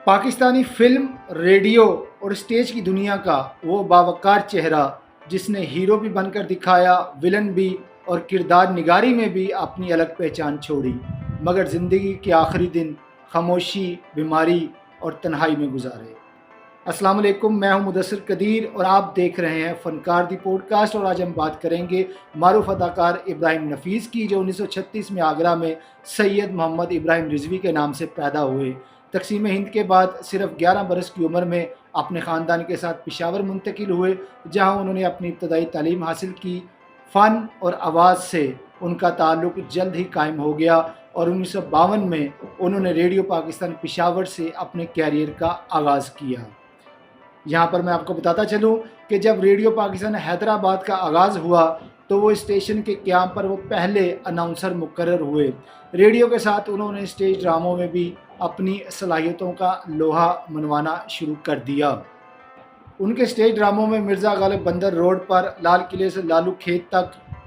Pakistani film, radio اور stage کی دنیا کا وہ باوقار چہرہ جس نے ہیرو بھی بن کر دکھایا، ولن بھی، اور کردار نگاری میں بھی اپنی الگ پہچان چھوڑی، مگر زندگی کے آخری دن خاموشی، بیماری اور تنہائی میں گزارے۔ السلام علیکم، میں ہوں مدثر قدیر اور آپ دیکھ رہے ہیں فنکار دی پوڈ کاسٹ، اور آج ہم بات کریں گے معروف اداکار ابراہیم نفیس کی، جو 1936 میں آگرہ میں سید محمد ابراہیم رضوی کے نام سے پیدا ہوئے۔ تقسیم ہند کے بعد صرف 11 برس کی عمر میں اپنے خاندان کے ساتھ پشاور منتقل ہوئے، جہاں انہوں نے اپنی ابتدائی تعلیم حاصل کی۔ فن اور آواز سے ان کا تعلق جلد ہی قائم ہو گیا اور 1952 میں انہوں نے ریڈیو پاکستان پشاور سے اپنے کیریئر کا آغاز کیا۔ یہاں پر میں آپ کو بتاتا چلوں کہ جب ریڈیو پاکستان حیدرآباد کا آغاز ہوا تو وہ اسٹیشن کے قیام پر وہ پہلے اناؤنسر مقرر ہوئے۔ ریڈیو کے ساتھ انہوں نے اسٹیج ڈراموں میں بھی اپنی صلاحیتوں کا لوہا منوانا شروع کر دیا۔ ان کے اسٹیج ڈراموں میں مرزا غالب بندر روڈ پر، لال قلعے سے لالو کھیت تک،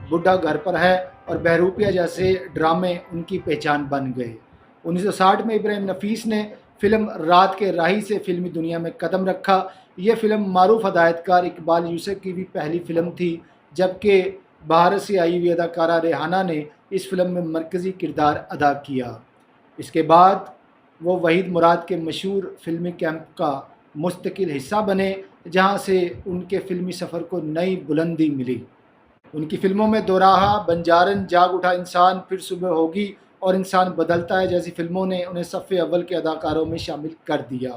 بڈھا گھر پر ہے اور بہروپیہ جیسے ڈرامے ان کی پہچان بن گئے۔ 1960 میں ابراہیم نفیس نے فلم رات کے راہی سے فلمی دنیا میں قدم رکھا۔ یہ فلم معروف ہدایت کار اقبال یوسف کی بھی پہلی فلم تھی، جبکہ بھارت سے آئی ہوئی اداکارہ ریحانہ نے اس فلم میں مرکزی کردار ادا کیا۔ اس کے بعد وہ وحید مراد کے مشہور فلمی کیمپ کا مستقل حصہ بنے، جہاں سے ان کے فلمی سفر کو نئی بلندی ملی۔ ان کی فلموں میں دوراہا، بنجارن، جاگ اٹھا انسان، پھر صبح ہوگی اور انسان بدلتا ہے جیسی فلموں نے انہیں صف اول کے اداکاروں میں شامل کر دیا۔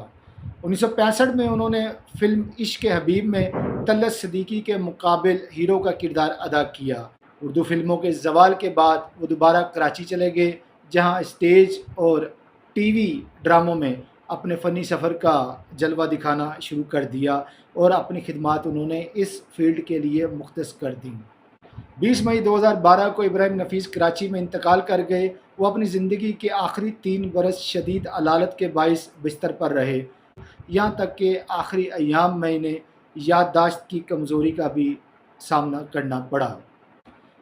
1965 میں انہوں نے فلم عشق حبیب میں طلعت صدیقی کے مقابل ہیرو کا کردار ادا کیا۔ اردو فلموں کے زوال کے بعد وہ دوبارہ کراچی چلے گئے، جہاں اسٹیج اور ٹی وی ڈراموں میں اپنے فنی سفر کا جلوہ دکھانا شروع کر دیا اور اپنی خدمات انہوں نے اس فیلڈ کے لیے مختص کر دیں۔ 20 مئی 2012 کو ابراہیم نفیس کراچی میں انتقال کر گئے۔ وہ اپنی زندگی کے آخری 3 برس شدید علالت کے باعث بستر پر رہے، یہاں تک کہ آخری ایام میں انہیں یادداشت کی کمزوری کا بھی سامنا کرنا پڑا۔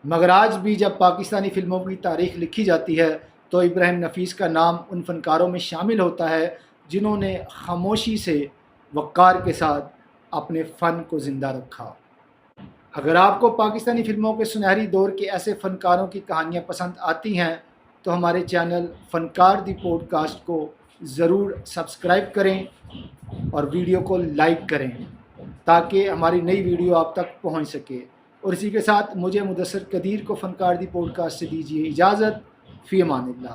مگر آج بھی جب پاکستانی فلموں کی تاریخ لکھی جاتی ہے تو ابراہیم نفیس کا نام ان فنکاروں میں شامل ہوتا ہے جنہوں نے خاموشی سے، وقار کے ساتھ اپنے فن کو زندہ رکھا۔ اگر آپ کو پاکستانی فلموں کے سنہری دور کے ایسے فنکاروں کی کہانیاں پسند آتی ہیں تو ہمارے چینل فنکار دی پوڈ کاسٹ کو ضرور سبسکرائب کریں اور ویڈیو کو لائک کریں تاکہ ہماری نئی ویڈیو آپ تک پہنچ سکے۔ اور اسی کے ساتھ مجھے مدثر قدیر کو فنکار دی پوڈ کاسٹ سے دیجیے اجازت۔ فی امان اللہ۔